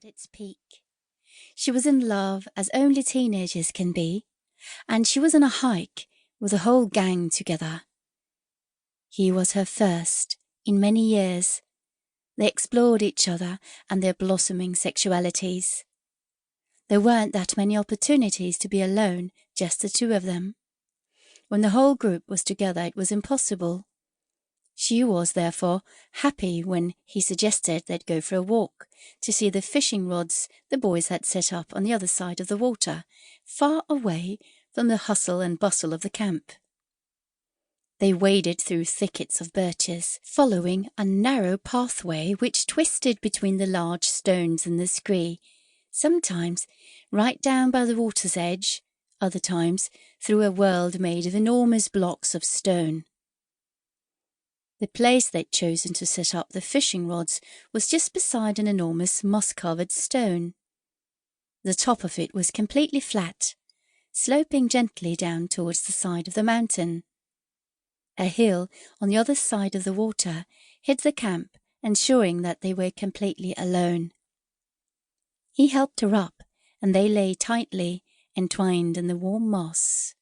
its peak. She was in love as only teenagers can be, and she was on a hike with a whole gang together. He was her first in many years. They explored each other and their blossoming sexualities. There weren't that many opportunities to be alone, just the two of them. When the whole group was together, it was impossible. She was, therefore, happy when he suggested they'd go for a walk to see the fishing rods the boys had set up on the other side of the water, far away from the hustle and bustle of the camp. They waded through thickets of birches, following a narrow pathway which twisted between the large stones in the scree, sometimes right down by the water's edge, other times through a world made of enormous blocks of stone. The place they'd chosen to set up the fishing rods was just beside an enormous moss-covered stone. The top of it was completely flat, sloping gently down towards the side of the mountain. A hill on the other side of the water hid the camp, ensuring that they were completely alone. He helped her up, and they lay tightly, entwined in the warm moss.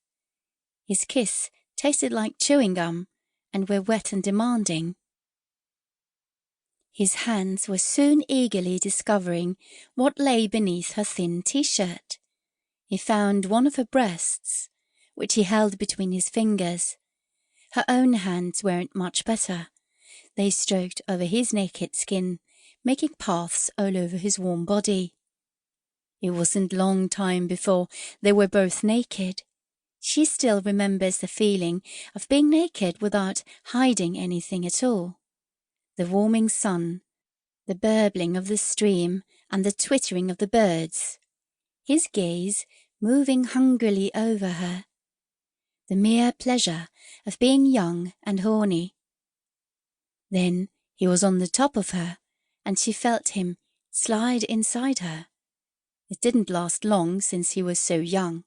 His kiss tasted like chewing gum, and were wet and demanding. His hands were soon eagerly discovering what lay beneath her thin t-shirt. He found one of her breasts, which he held between his fingers. Her own hands weren't much better. They stroked over his naked skin, making paths all over his warm body. It wasn't a long time before they were both naked. She still remembers the feeling of being naked without hiding anything at all. The warming sun, the burbling of the stream, and the twittering of the birds. His gaze moving hungrily over her. The mere pleasure of being young and horny. Then he was on the top of her, and she felt him slide inside her. It didn't last long since he was so young.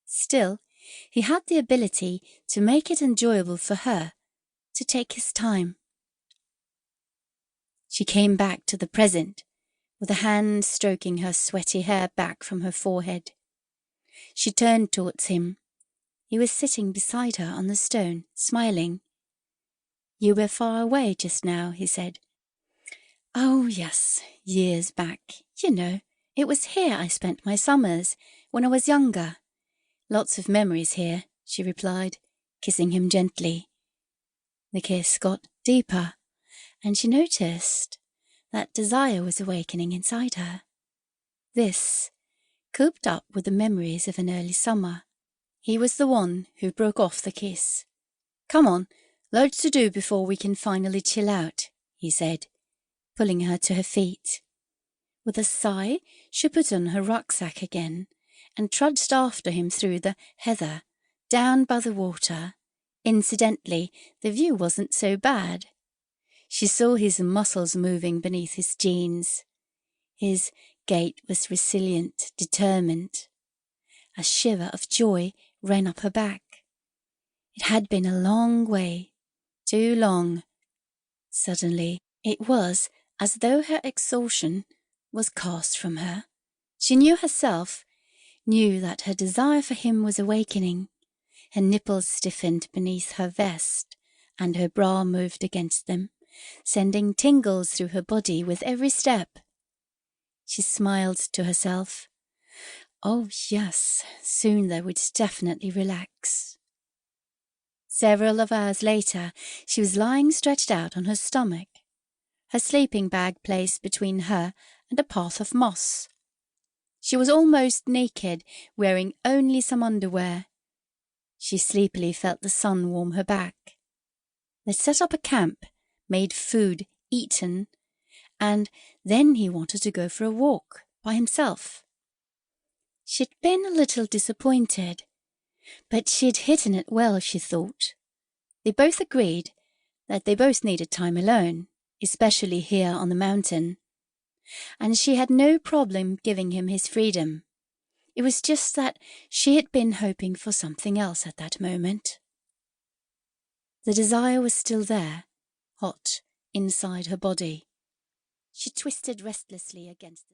Still, he had the ability to make it enjoyable for her, to take his time. She came back to the present, with a hand stroking her sweaty hair back from her forehead. She turned towards him. He was sitting beside her on the stone, smiling. "You were far away just now," he said. "Oh, yes, years back. You know, it was here I spent my summers, when I was younger. Lots of memories here," she replied, kissing him gently. The kiss got deeper, and she noticed that desire was awakening inside her. This, cooped up with the memories of an early summer. He was the one who broke off the kiss. "Come on, loads to do before we can finally chill out," he said, pulling her to her feet. With a sigh, she put on her rucksack again and trudged after him through the heather, down by the water. Incidentally, the view wasn't so bad. She saw his muscles moving beneath his jeans. His gait was resilient, determined. A shiver of joy ran up her back. It had been a long way, too long. Suddenly, it was as though her exhaustion was cast from her. She knew herself, knew that her desire for him was awakening. Her nipples stiffened beneath her vest, and her bra moved against them, sending tingles through her body with every step. She smiled to herself. Oh, yes, soon they would definitely relax. Several hours later, she was lying stretched out on her stomach, her sleeping bag placed between her and a path of moss. She was almost naked, wearing only some underwear. She sleepily felt the sun warm her back. They set up a camp, made food, eaten, and then he wanted to go for a walk by himself. She'd been a little disappointed, but she'd hidden it well, she thought. They both agreed that they both needed time alone, especially here on the mountain. And she had no problem giving him his freedom. It was just that she had been hoping for something else at that moment. The desire was still there, hot inside her body. She twisted restlessly against the